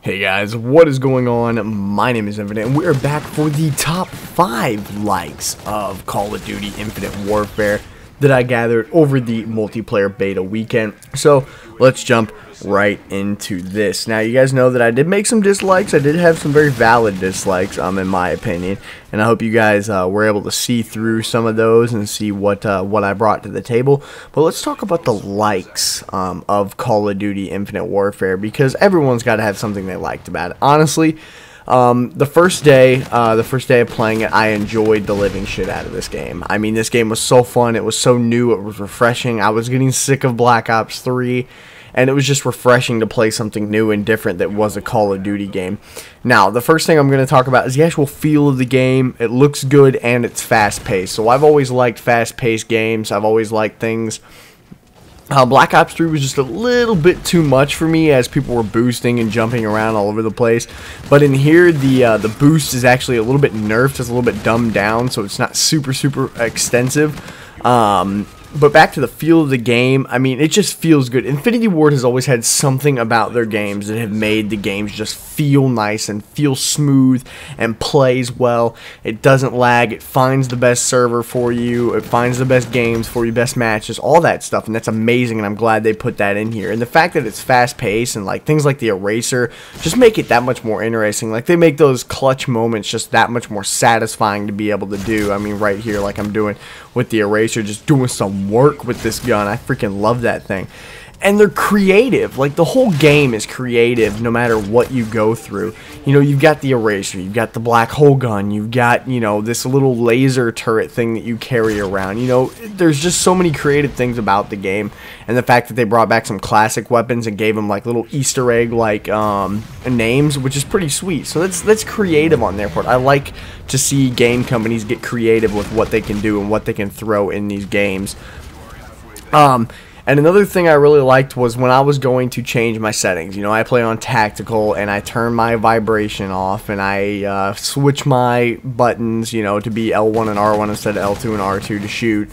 Hey guys, what is going on? My name is Infinite, and we are back for the top 5 likes of Call of Duty Infinite Warfare that I gathered over the multiplayer beta weekend. So let's jump right into this. Now, you guys know that I did make some dislikes. I did have some very valid dislikes, in my opinion, and I hope you guys were able to see through some of those and see what I brought to the table. But let's talk about the likes of Call of Duty Infinite Warfare, because everyone's got to have something they liked about it. Honestly, the first day of playing it, I enjoyed the living shit out of this game. I mean, this game was so fun. It was so new. It was refreshing. I was getting sick of Black Ops 3. And it was just refreshing to play something new and different that was a Call of Duty game. Now, the first thing I'm going to talk about is the actual feel of the game. It looks good and it's fast-paced. So I've always liked fast-paced games. I've always liked things. Black Ops 3 was just a little bit too much for me as people were boosting and jumping around all over the place. But in here, the boost is actually a little bit nerfed. It's a little bit dumbed down, so it's not super extensive. But back to the feel of the game, I mean, it just feels good. Infinity Ward has always had something about their games that have made the games just feel nice and feel smooth and plays well. It doesn't lag. It finds the best server for you. It finds the best games for you, best matches, all that stuff, and that's amazing, and I'm glad they put that in here. And the fact that it's fast-paced and like things like the Eraser just make it that much more interesting. Like, they make those clutch moments just that much more satisfying to be able to do. I mean, right here, like I'm doing with the Eraser, just doing some work with this gun. I freaking love that thing. And they're creative. Like, the whole game is creative no matter what you go through. You know, you've got the Eraser, you've got the black hole gun, you've got, you know, this little laser turret thing that you carry around. You know, there's just so many creative things about the game. And the fact that they brought back some classic weapons and gave them like little Easter egg like names, which is pretty sweet. So that's creative on their part. I like to see game companies get creative with what they can do and what they can throw in these games. And another thing I really liked was when I was going to change my settings. You know, I play on tactical, and I turn my vibration off, and I switch my buttons, you know, to be L1 and R1 instead of L2 and R2 to shoot,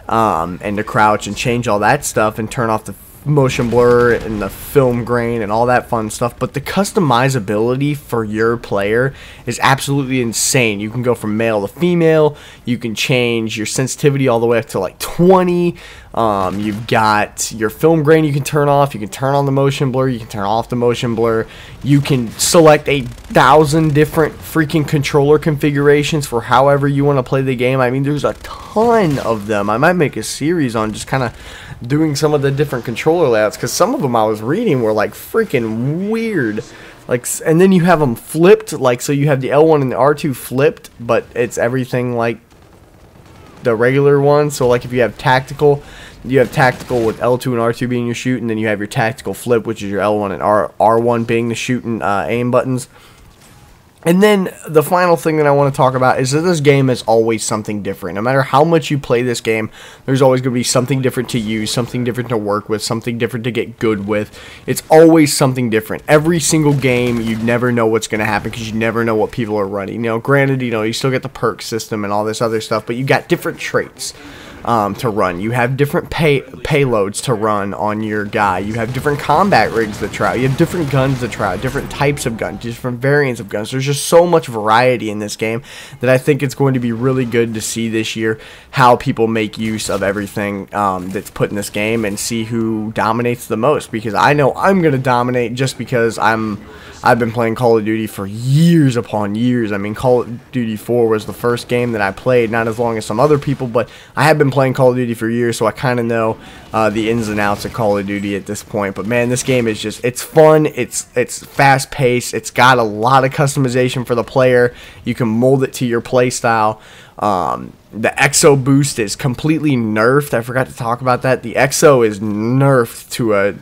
and to crouch, and change all that stuff, and turn off the motion blur and the film grain and all that fun stuff. But the customizability for your player is absolutely insane. You can go from male to female. You can change your sensitivity all the way up to like 20. You've got your film grain you can turn off. You can turn on the motion blur. You can turn off the motion blur. You can select 1,000 different freaking controller configurations for however you want to play the game. I mean, there's a ton of them. I might make a series on just kind of doing some of the different controller layouts, because some of them I was reading were like freaking weird. Like, and then you have them flipped, like, so you have the L1 and the R2 flipped, but it's everything like the regular one. So like if you have tactical, you have tactical with L2 and R2 being your shoot, and then you have your tactical flip, which is your L1 and R1 being the shoot and aim buttons. And then the final thing that I want to talk about is that this game is always something different. No matter how much you play this game, there's always going to be something different to use, something different to work with, something different to get good with. It's always something different. Every single game, you never know what's going to happen because you never know what people are running. You know, granted, you know, you still get the perk system and all this other stuff, but you got different traits to run. You have different payloads to run on your guy. You have different combat rigs to try. You have different guns to try, different types of guns, different variants of guns. There's just so much variety in this game that I think it's going to be really good to see this year how people make use of everything that's put in this game and see who dominates the most, because I know I'm going to dominate just because I've been playing Call of Duty for years upon years. I mean, Call of Duty 4 was the first game that I played, not as long as some other people, but I have been playing Call of Duty for years, so I kind of know the ins and outs of Call of Duty at this point. But man, this game is just, it's fun, it's fast paced, it's got a lot of customization for the player. You can mold it to your play style. The EXO boost is completely nerfed. I forgot to talk about that. The EXO is nerfed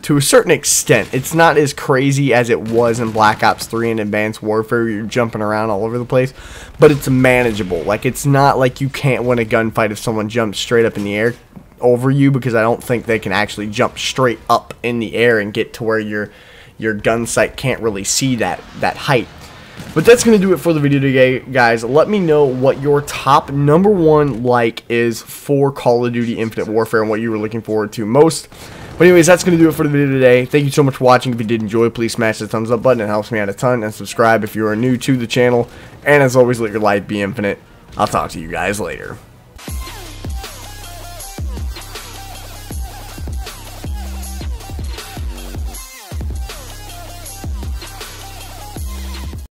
to a certain extent. It's not as crazy as it was in Black Ops 3 and Advanced Warfare. You're jumping around all over the place, but it's manageable. Like, it's not like you can't win a gunfight if someone jumps straight up in the air over you, because I don't think they can actually jump straight up in the air and get to where your gun sight can't really see that height. But that's going to do it for the video today, guys. Let me know what your top #1 like is for Call of Duty Infinite Warfare and what you were looking forward to most. But anyways, that's going to do it for the video today. Thank you so much for watching. If you did enjoy, please smash the thumbs up button. It helps me out a ton. And subscribe if you are new to the channel. And as always, let your life be infinite. I'll talk to you guys later.